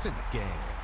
points in the game.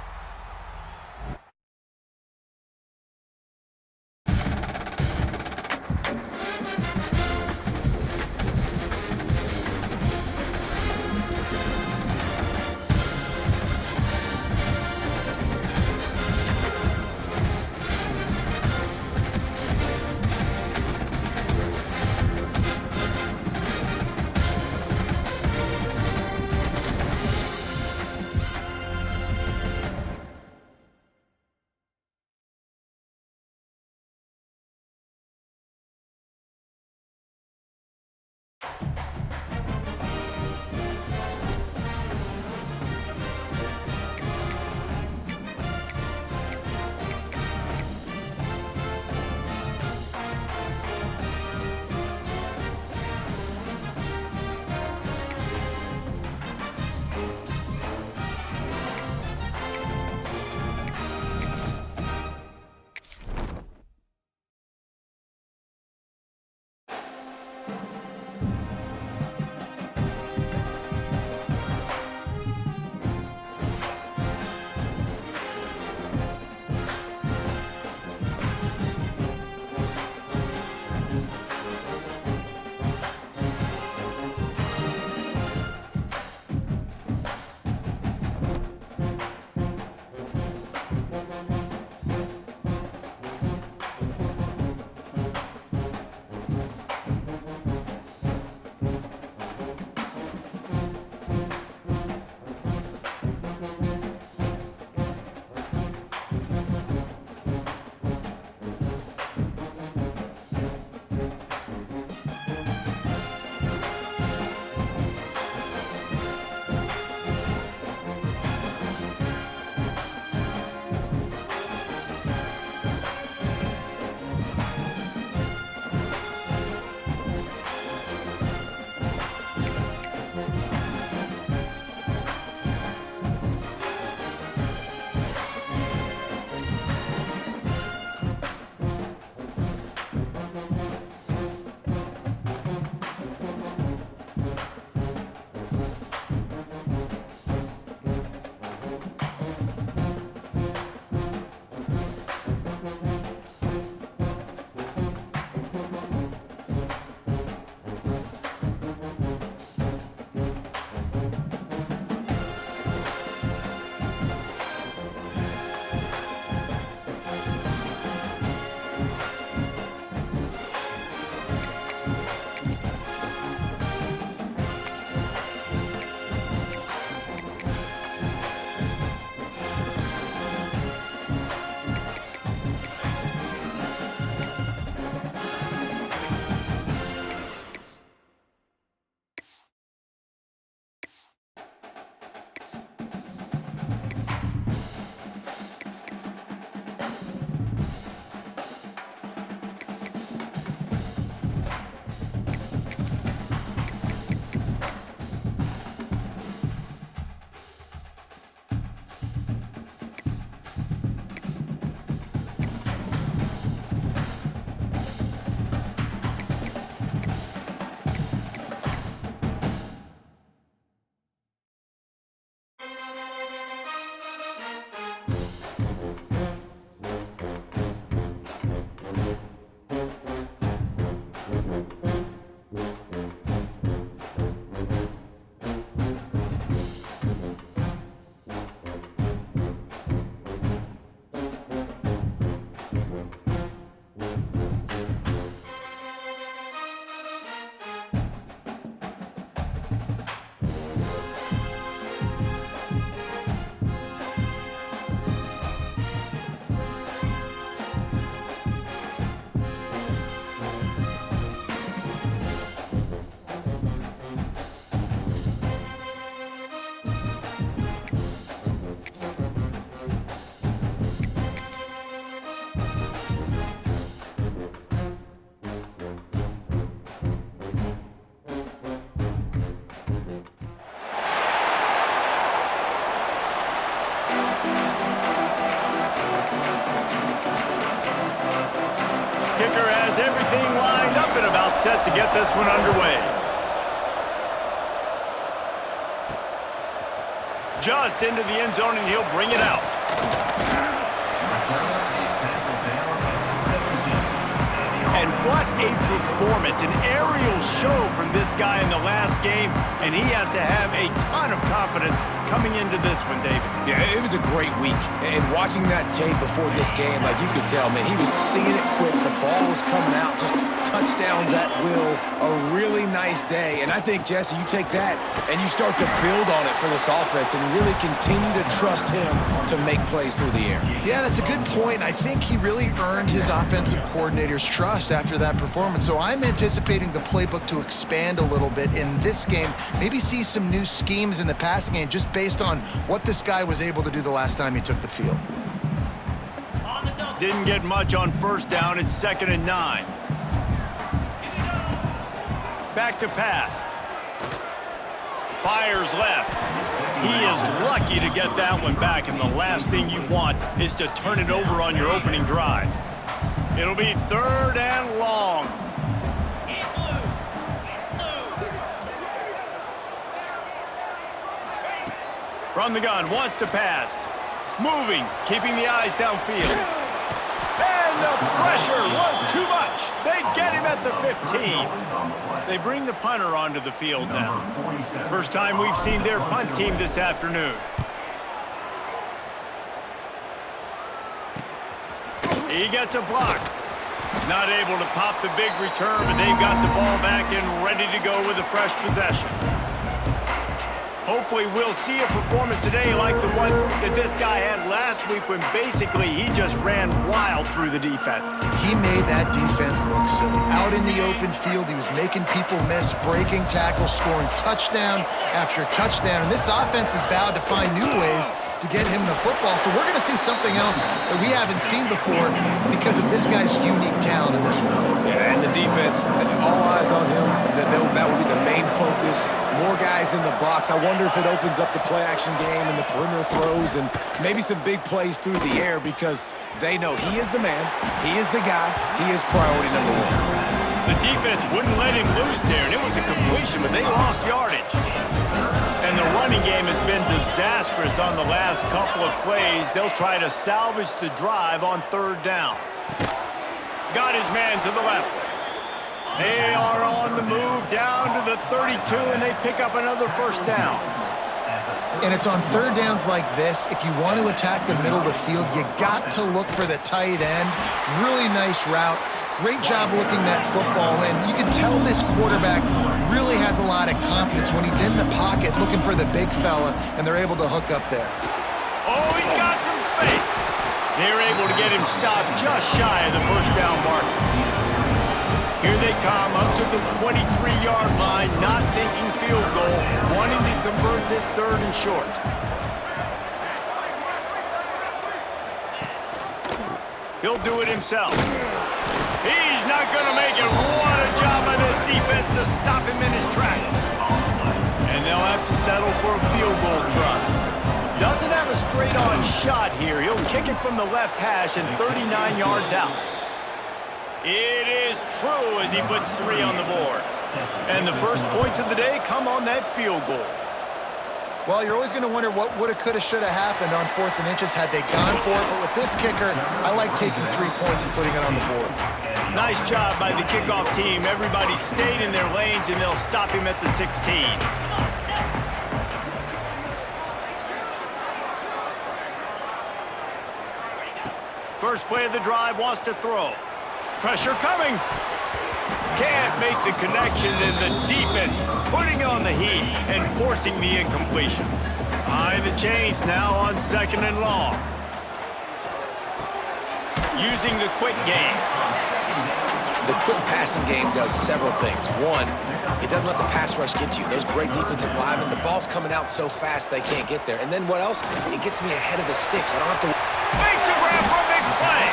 Kicker has everything lined up and about set to get this one underway. Just into the end zone, and he'll bring it out. And what a performance, an aerial show from this guy in the last game, and he has to have a ton of confidence coming into this one, David. Yeah, it was a great week, and watching that tape before this game, like you could tell, man, he was seeing it quick. The ball was coming out, just touchdowns at will. A really nice day, and I think, Jesse, you take that and you start to build on it for this offense and really continue to trust him to make plays through the air. Yeah, that's a good point. I think he really earned his offensive coordinator's trust after that performance. So I'm anticipating the playbook to expand a little bit in this game, maybe see some new schemes in the passing game just based on what this guy was able to do the last time he took the field. Didn't get much on first down. It's 2nd and 9. Back to pass. Fires left. He is lucky to get that one back, and the last thing you want is to turn it over on your opening drive. It'll be 3rd and long. From the gun, wants to pass. Moving, keeping the eyes downfield. And the pressure was too much. They get him at the 15. They bring the punter onto the field now. First time we've seen their punt team this afternoon. He gets a block. Not able to pop the big return, but they've got the ball back and ready to go with a fresh possession. Hopefully we'll see a performance today like the one that this guy had last week when basically he just ran wild through the defense. He made that defense look silly. Out in the open field, he was making people miss, breaking tackles, scoring touchdown after touchdown. And this offense has vowed to find new ways to get him the football. So we're going to see something else that we haven't seen before because of this guy's unique talent in this one. Yeah, and the defense, all eyes on him. That will be the main focus. More guys in the box. I wonder if it opens up the play-action game and the perimeter throws and maybe some big plays through the air because they know he is the man, he is the guy, he is priority number one. The defense wouldn't let him loose there, and it was a completion, but they lost yardage. And the running game has been disastrous on the last couple of plays. They'll try to salvage the drive on 3rd down. Got his man to the left. They are on the move down to the 32, and they pick up another first down. And it's on 3rd downs like this. If you want to attack the middle of the field, you got to look for the tight end. Really nice route. Great job looking that football, and you can tell this quarterback really has a lot of confidence when he's in the pocket looking for the big fella, and they're able to hook up there. Oh, he's got some space. They're able to get him stopped just shy of the first down mark. Here they come up to the 23-yard line, not thinking field goal, wanting to convert this 3rd and short. He'll do it himself. He's not going to make it. What a job by this defense to stop him in his tracks. And they'll have to settle for a field goal try. Doesn't have a straight-on shot here. He'll kick it from the left hash and 39 yards out. It is true as he puts 3 on the board. And the first points of the day come on that field goal. Well, you're always going to wonder what woulda, coulda, shoulda happened on 4th and inches had they gone for it. But with this kicker, I like taking 3 points and putting it on the board. Nice job by the kickoff team. Everybody stayed in their lanes, and they'll stop him at the 16. First play of the drive, wants to throw. Pressure coming. Can't make the connection, and the defense putting on the heat and forcing the incompletion. Behind the chains now on 2nd and long. Using the quick game. The quick passing game does several things. One, it doesn't let the pass rush get you. There's great defensive linemen. The ball's coming out so fast they can't get there. And then what else? It gets me ahead of the sticks. I don't have to... Makes a grab for a big play.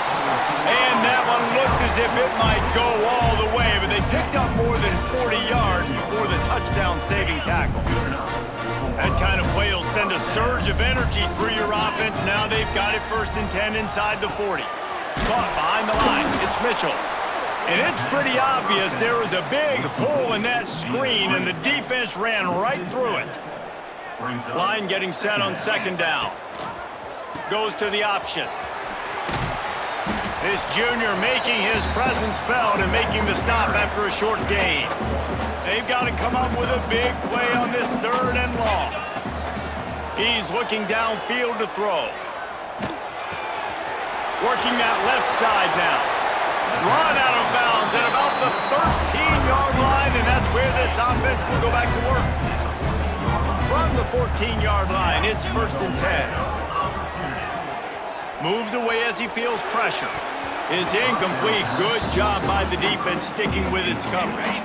And that one looked as if it might go all the way, but they picked up more than 40 yards before the touchdown-saving tackle. That kind of play will send a surge of energy through your offense. Now they've got it 1st and 10 inside the 40. Caught behind the line. It's Mitchell. And it's pretty obvious there was a big hole in that screen, and the defense ran right through it. Line getting set on second down. Goes to the option. This junior making his presence felt and making the stop after a short gain. They've got to come up with a big play on this third and long. He's looking downfield to throw. Working that left side now. Run out of bounds at about the 13-yard line, and that's where this offense will go back to work. From the 14-yard line, it's 1st and 10. Moves away as he feels pressure. It's incomplete. Good job by the defense sticking with its coverage.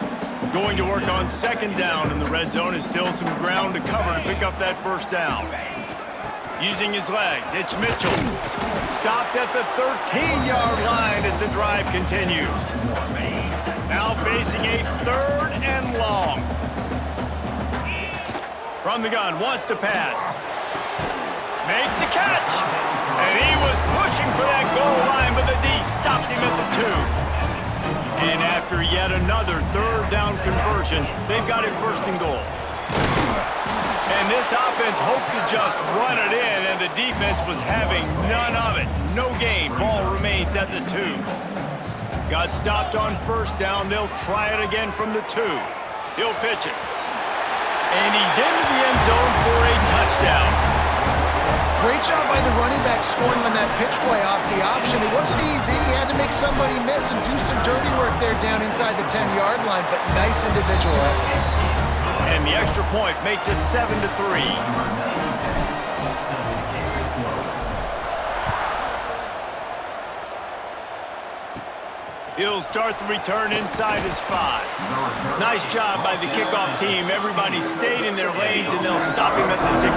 Going to work on second down, and the red zone is still some ground to cover to pick up that first down. Using his legs, it's Mitchell. Stopped at the 13-yard line as the drive continues. Now facing a 3rd and long. From the gun, wants to pass. Makes the catch. And he was pushing for that goal line, but the D stopped him at the 2. And after yet another 3rd down conversion, they've got it 1st and goal. And this offense hoped to just run it in, and the defense was having none of it. No gain. Ball remains at the 2. Got stopped on 1st down. They'll try it again from the 2. He'll pitch it. And he's into the end zone for a touchdown. Great job by the running back scoring on that pitch play off the option. It wasn't easy. He had to make somebody miss and do some dirty work there down inside the 10-yard line, but nice individual effort. And the extra point makes it 7-3. He'll start the return inside his 5. Nice job by the kickoff team. Everybody stayed in their lanes, and they'll stop him at the 16.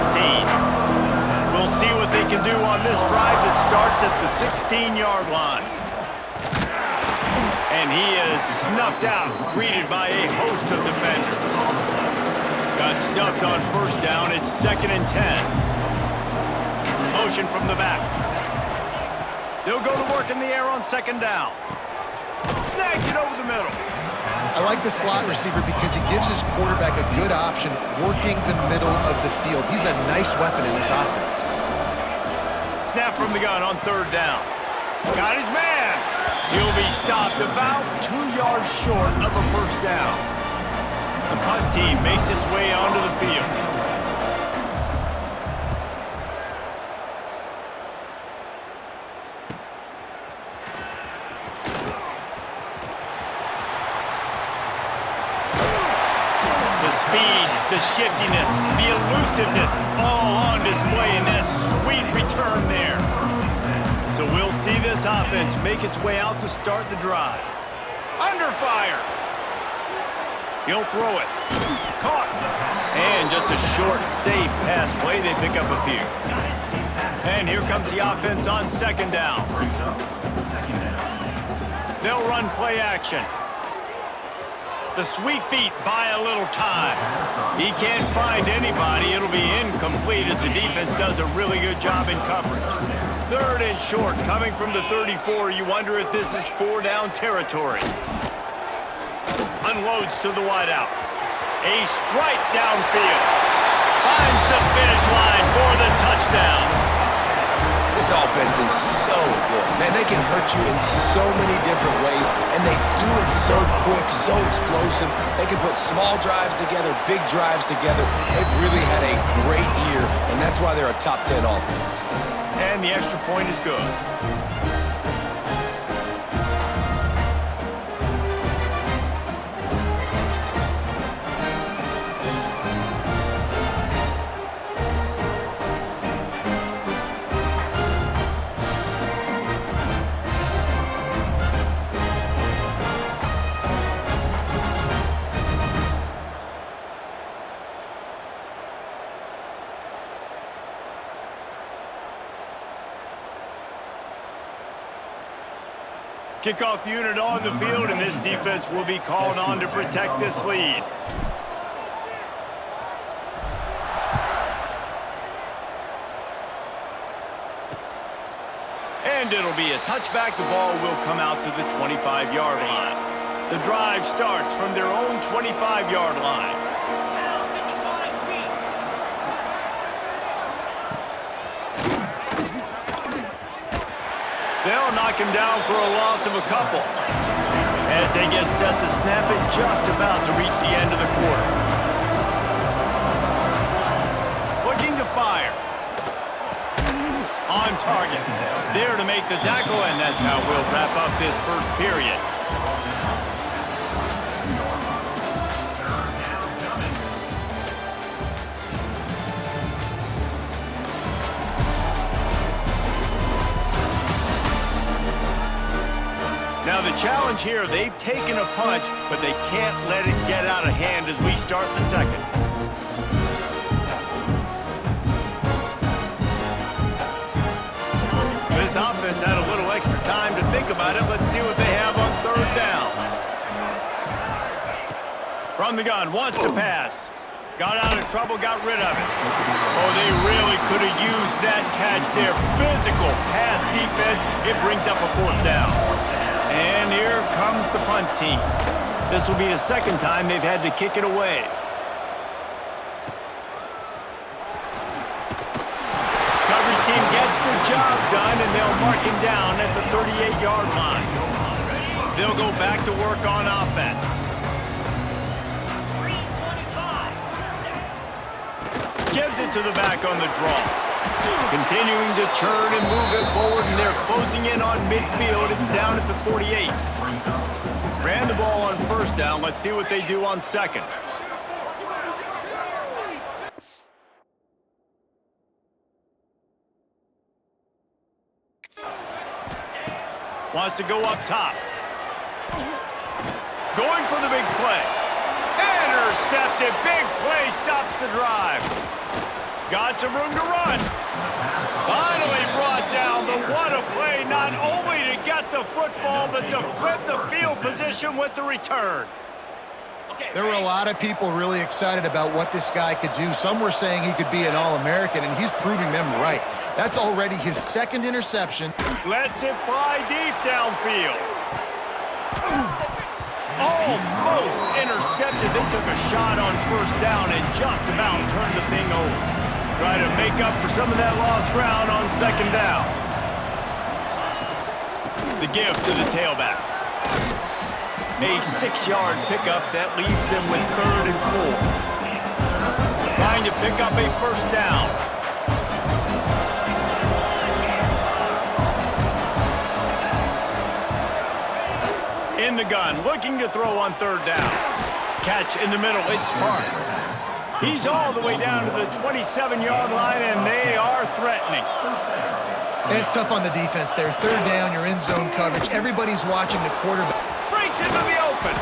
We'll see what they can do on this drive that starts at the 16-yard line. And he is snuffed out, greeted by a host of defenders. Got stuffed on 1st down. It's 2nd and 10. Motion from the back. They'll go to work in the air on 2nd down. Snags it over the middle. I like the slot receiver because he gives his quarterback a good option working the middle of the field. He's a nice weapon in this offense. Snap from the gun on 3rd down. Got his man. He'll be stopped about 2 yards short of a 1st down. The punt team makes its way onto the field. The speed, the shiftiness, the elusiveness, all on display in that sweet return there. So we'll see this offense make its way out to start the drive. Under fire. He'll throw it. Caught. And just a short, safe pass play. They pick up a few. And here comes the offense on 2nd down. They'll run play action. The sweet feet buy a little time. He can't find anybody. It'll be incomplete as the defense does a really good job in coverage. 3rd and short coming from the 34. You wonder if this is 4-down territory. Unloads to the wideout. A strike downfield. Finds the finish line for the touchdown. This offense is so good. Man, they can hurt you in so many different ways, and they do it so quick, so explosive. They can put small drives together, big drives together. They've really had a great year, and that's why they're a top 10 offense. And the extra point is good. Kickoff unit on the field, and this defense will be called on to protect this lead. And it'll be a touchback. The ball will come out to the 25-yard line. The drive starts from their own 25-yard line. knock him down for a loss of a couple. As they get set to snap it, just about to reach the end of the quarter. Looking to fire. On target. There to make the tackle, and that's how we'll wrap up this first period. Now the challenge here, they've taken a punch, but they can't let it get out of hand as we start the second. This offense had a little extra time to think about it. Let's see what they have on third down. From the gun, wants to pass. Got out of trouble, got rid of it. Oh, they really could have used that catch there. Physical pass defense. It brings up a fourth down. And here comes the punt team. This will be the second time they've had to kick it away. Coverage team gets the job done, and they'll mark him down at the 38-yard line. They'll go back to work on offense. Gives it to the back on the draw. Continuing to churn and move it forward, and they're closing in on midfield. It's down at the 48. Ran the ball on first down. Let's see what they do on second. Wants to go up top. Going for the big play. Intercepted. Big play stops the drive. Got some room to run. Finally brought down, but what a play, not only to get the football, but to flip the field position with the return. There were a lot of people really excited about what this guy could do. Some were saying he could be an All-American, and he's proving them right. That's already his second interception. Lets it fly deep downfield. Almost intercepted. They took a shot on first down and just about turned the thing over. Try to make up for some of that lost ground on second down. The give to the tailback. A 6-yard pickup that leaves them with 3rd and 4. Trying to pick up a first down. In the gun, looking to throw on third down. Catch in the middle, it's Parks. He's all the way down to the 27-yard line, and they are threatening. It's tough on the defense there. Third down, you're in zone coverage. Everybody's watching the quarterback. Breaks into the open.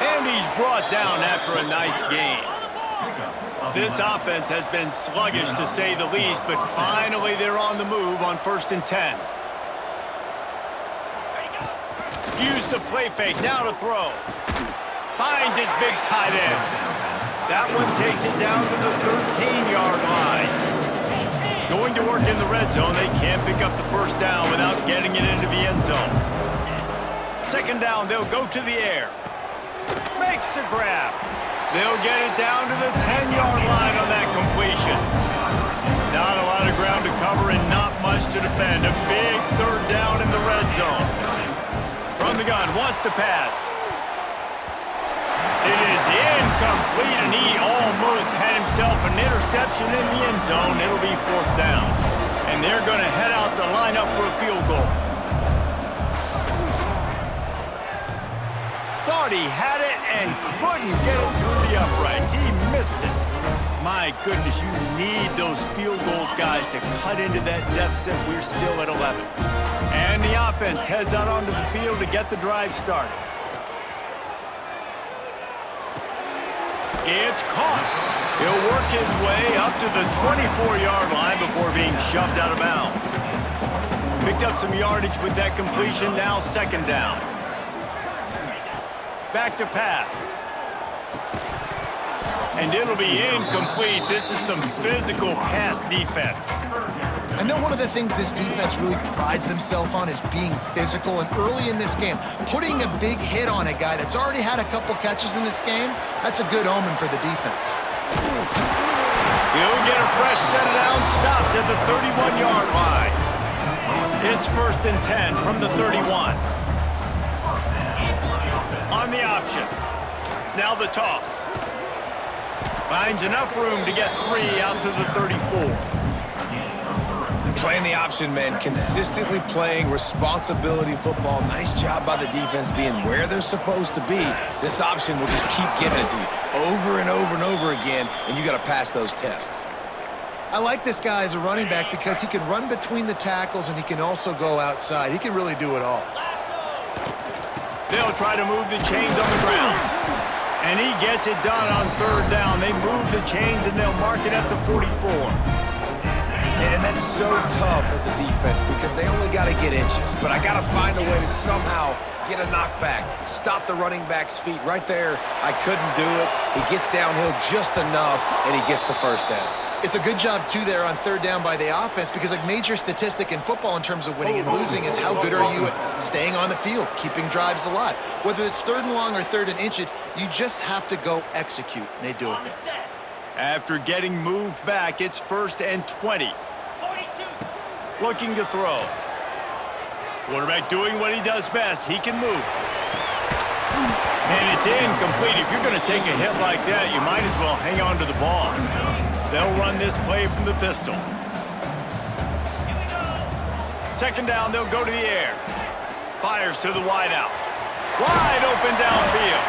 And he's brought down after a nice gain. This offense has been sluggish, to say the least, but finally they're on the move on 1st and 10. Use the play fake, now to throw. Finds his big tight end. That one takes it down to the 13-yard line. Going to work in the red zone, they can't pick up the first down without getting it into the end zone. Second down, they'll go to the air. Makes the grab. They'll get it down to the 10-yard line on that completion. Not a lot of ground to cover and not much to defend. A big third down in the red zone. From the gun, wants to pass. It is incomplete, and he almost had himself an interception in the end zone. It'll be 4th down. And they're going to head out to line up for a field goal. Thought he had it and couldn't get it through the uprights. He missed it. My goodness, you need those field goals, guys, to cut into that deficit. We're still at 11. And the offense heads out onto the field to get the drive started. It's caught. He'll work his way up to the 24-yard line before being shoved out of bounds. Picked up some yardage with that completion, now second down. Back to pass. And it'll be incomplete. This is some physical pass defense. I know one of the things this defense really prides themselves on is being physical, and early in this game, putting a big hit on a guy that's already had a couple catches in this game, that's a good omen for the defense. He'll get a fresh set down, stopped at the 31-yard line. It's 1st and 10 from the 31. On the option. Now the toss. Finds enough room to get 3 out to the 34. Playing the option, man. Consistently playing responsibility football. Nice job by the defense being where they're supposed to be. This option will just keep giving it to you over and over and over again, and you got to pass those tests. I like this guy as a running back because he can run between the tackles and he can also go outside. He can really do it all. They'll try to move the chains on the ground. And he gets it done on 3rd down. They move the chains and they'll mark it at the 44. And that's so tough as a defense because they only got to get inches. But I got to find a way to somehow get a knockback, stop the running back's feet. Right there, I couldn't do it. He gets downhill just enough, and he gets the 1st down. It's a good job, too, there on 3rd down by the offense because a major statistic in football in terms of winning and losing is how good are you at staying on the field, keeping drives alive. Whether it's 3rd and long or 3rd and inches, you just have to go execute, and they do it there. After getting moved back, it's 1st and 20. Looking to throw. Quarterback doing what he does best. He can move. And it's incomplete. If you're going to take a hit like that, you might as well hang on to the ball. They'll run this play from the pistol. 2nd down, they'll go to the air. Fires to the wideout. Wide open downfield.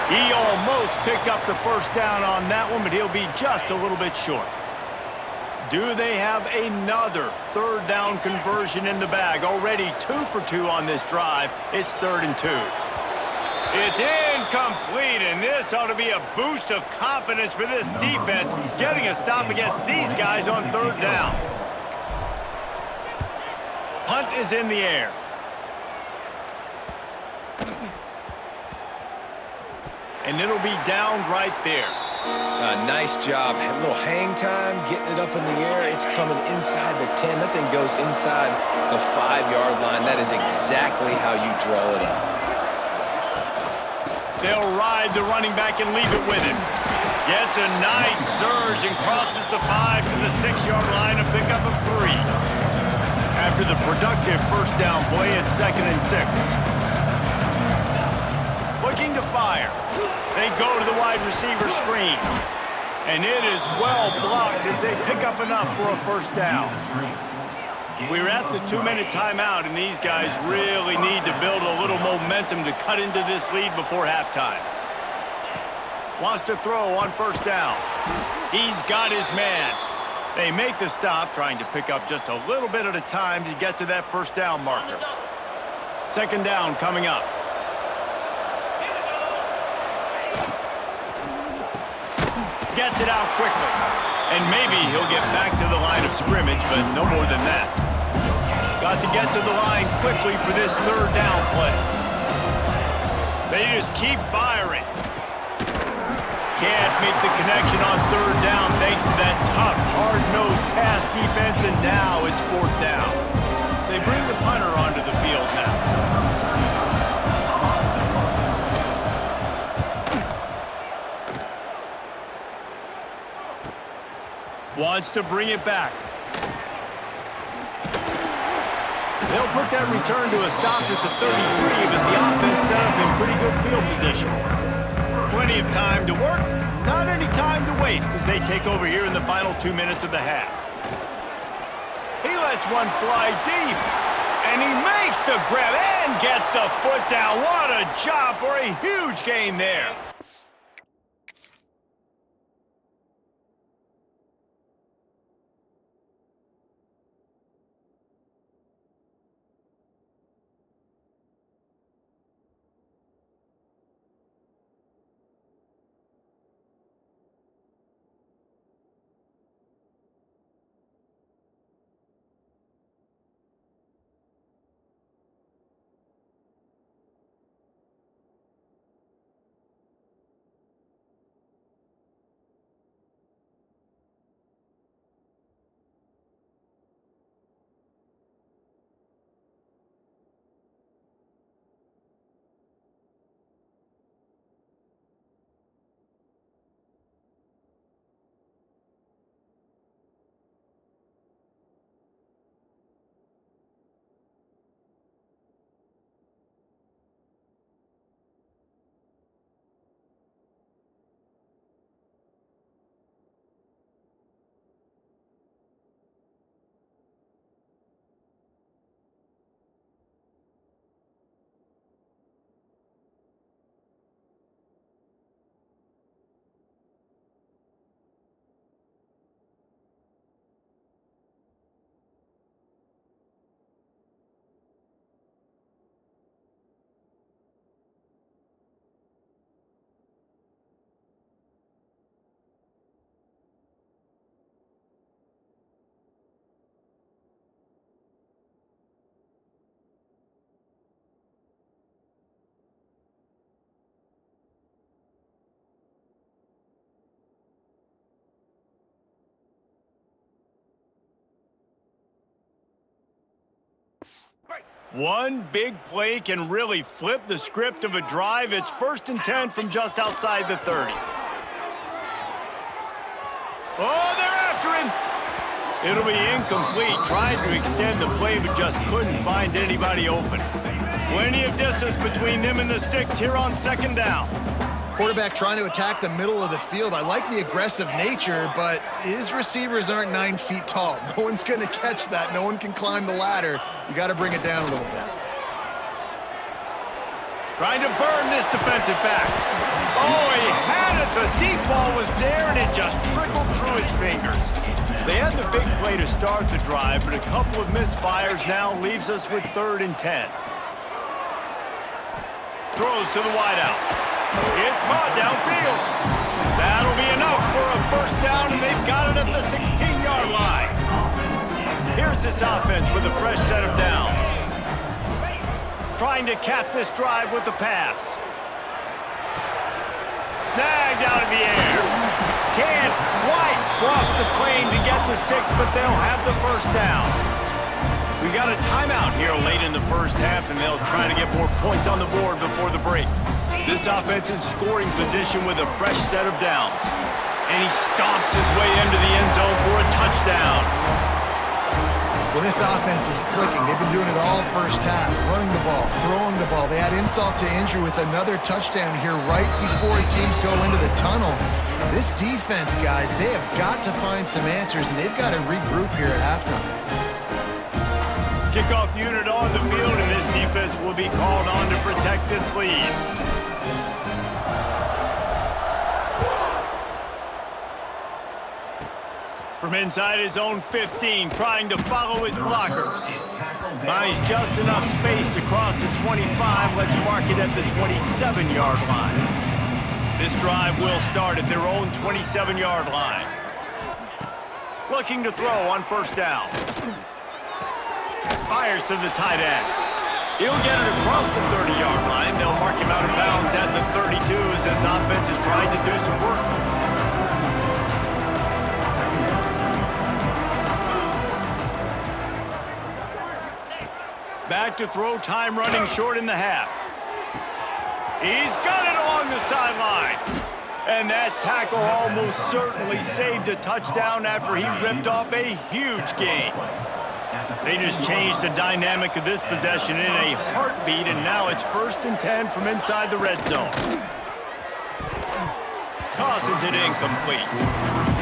He almost picked up the 1st down on that one, but he'll be just a little bit short. Do they have another 3rd down conversion in the bag? Already 2 for 2 on this drive. It's 3rd and 2. It's incomplete, and this ought to be a boost of confidence for this defense, getting a stop against these guys on 3rd down. Punt is in the air. And it'll be down right there. Nice job. A little hang time, getting it up in the air. It's coming inside the 10. That thing goes inside the 5-yard line. That is exactly how you draw it up. They'll ride the running back and leave it with him. Gets a nice surge and crosses the 5 to the 6-yard line, a pickup of 3. After the productive 1st down play, it's 2nd and 6. Looking to fire. They go to the wide receiver screen. And it is well blocked as they pick up enough for a 1st down. We're at the 2-minute timeout, and these guys really need to build a little momentum to cut into this lead before halftime. Wants to throw on 1st down. He's got his man. They make the stop, trying to pick up just a little bit at a time to get to that 1st down marker. 2nd down coming up. Gets it out quickly. And maybe he'll get back to the line of scrimmage, but no more than that. Got to get to the line quickly for this 3rd down play. They just keep firing. Can't make the connection on 3rd down thanks to that tough, hard-nosed pass defense, and now it's 4th down. They bring the punter onto the field now. Wants to bring it back. They'll put that return to a stop at the 33, but the offense set up in pretty good field position. Plenty of time to work, not any time to waste as they take over here in the final 2 minutes of the half. He lets one fly deep, and he makes the grab and gets the foot down. What a job for a huge gain there. One big play can really flip the script of a drive. It's 1st and 10 from just outside the 30. Oh, they're after him. It'll be incomplete. Tried to extend the play, but just couldn't find anybody open. Plenty of distance between them and the sticks here on 2nd down. Quarterback trying to attack the middle of the field. I like the aggressive nature, but his receivers aren't 9 feet tall. No one's going to catch that. No one can climb the ladder. You got to bring it down a little bit. Trying to burn this defensive back. Oh, he had it. The deep ball was there, and it just trickled through his fingers. They had the big play to start the drive, but a couple of misfires now leaves us with 3rd and 10. Throws to the wideout. It's caught downfield. That'll be enough for a 1st down, and they've got it at the 16-yard line. Here's this offense with a fresh set of downs. Trying to cap this drive with a pass. Snagged out of the air. Can't quite cross the plane to get the 6, but they'll have the 1st down. We got a timeout here late in the 1st half, and they'll try to get more points on the board before the break. This offense in scoring position with a fresh set of downs. And he stomps his way into the end zone for a touchdown. Well, this offense is clicking. They've been doing it all 1st half, running the ball, throwing the ball. They had insult to injury with another touchdown here right before teams go into the tunnel. This defense, guys, they have got to find some answers, and they've got to regroup here at halftime. Kickoff unit on the field, and this defense will be called on to protect this lead. From inside his own 15, trying to follow his blockers. Buys just enough space to cross the 25. Let's mark it at the 27-yard line. This drive will start at their own 27-yard line. Looking to throw on 1st down. Fires to the tight end. He'll get it across the 30-yard line. They'll mark him out of bounds at the 32 as this offense is trying to do some work. Back to throw, time running short in the half. He's got it along the sideline. And that tackle almost certainly saved a touchdown after he ripped off a huge gain. They just changed the dynamic of this possession in a heartbeat, and now it's 1st and 10 from inside the red zone. Tosses it incomplete.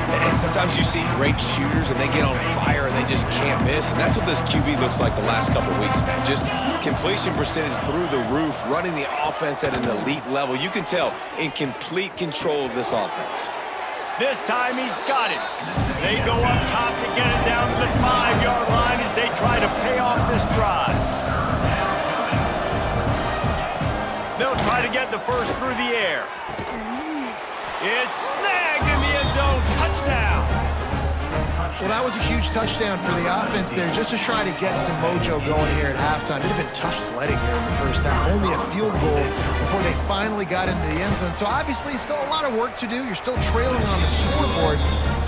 And sometimes you see great shooters and they get on fire and they just can't miss. And that's what this QB looks like the last couple of weeks, man. Just completion percentage through the roof, running the offense at an elite level. You can tell in complete control of this offense. This time he's got it. They go up top to get it down to the 5-yard line as they try to pay off this drive. They'll try to get the 1st through the air. It's snagged in the end zone. Touchdown. Well, that was a huge touchdown for the offense there, just to try to get some mojo going here at halftime. It had been tough sledding here in the 1st half. Only a field goal before they finally got into the end zone. So obviously still a lot of work to do. You're still trailing on the scoreboard.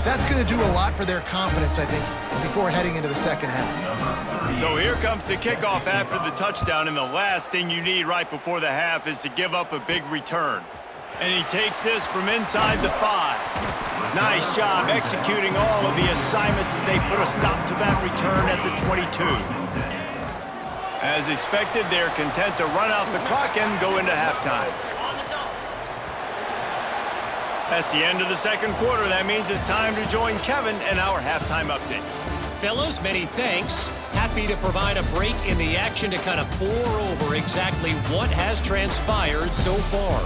That's going to do a lot for their confidence, I think, before heading into the 2nd half. So here comes the kickoff after the touchdown, and the last thing you need right before the half is to give up a big return. And he takes this from inside the 5. Nice job executing all of the assignments as they put a stop to that return at the 22. As expected, they're content to run out the clock and go into halftime. That's the end of the 2nd quarter. That means it's time to join Kevin and our halftime update. Fellas, many thanks. Happy to provide a break in the action to kind of pour over exactly what has transpired so far.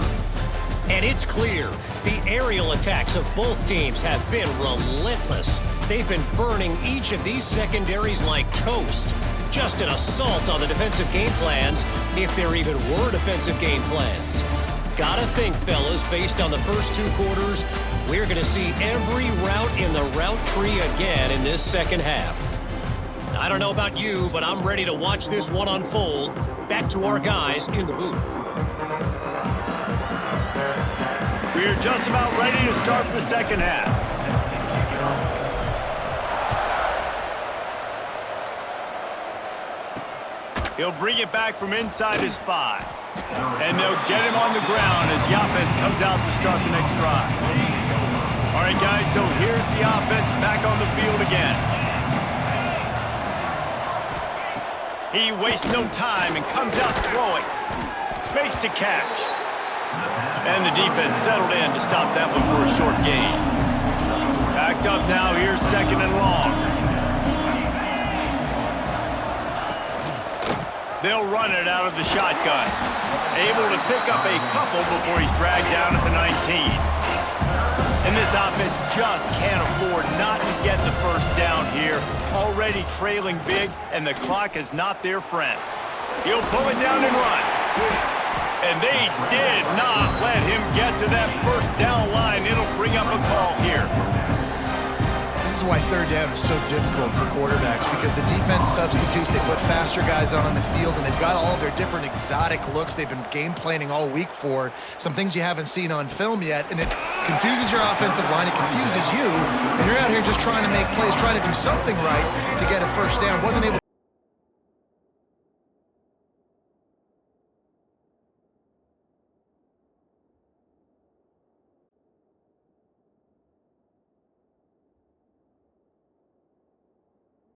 And it's clear, the aerial attacks of both teams have been relentless. They've been burning each of these secondaries like toast. Just an assault on the defensive game plans, if there even were defensive game plans. Gotta think, fellas, based on the first 2 quarters, we're gonna see every route in the route tree again in this 2nd half. I don't know about you, but I'm ready to watch this one unfold. Back to our guys in the booth. We're just about ready to start the 2nd half. He'll bring it back from inside his 5. And they'll get him on the ground as the offense comes out to start the next drive. All right, guys, so here's the offense back on the field again. He wastes no time and comes out throwing. Makes the catch. And the defense settled in to stop that one for a short gain. Backed up now, here's 2nd and long. They'll run it out of the shotgun. Able to pick up a couple before he's dragged down at the 19. And this offense just can't afford not to get the first down here. Already trailing big, and the clock is not their friend. He'll pull it down and run. And they did not let him get to that first down line. It'll bring up a call here. This is why 3rd down is so difficult for quarterbacks, because the defense substitutes. They put faster guys on the field, and they've got all of their different exotic looks they've been game planning all week for. Some things you haven't seen on film yet, and it confuses your offensive line. It confuses you, and you're out here just trying to make plays, trying to do something right to get a first down. Wasn't able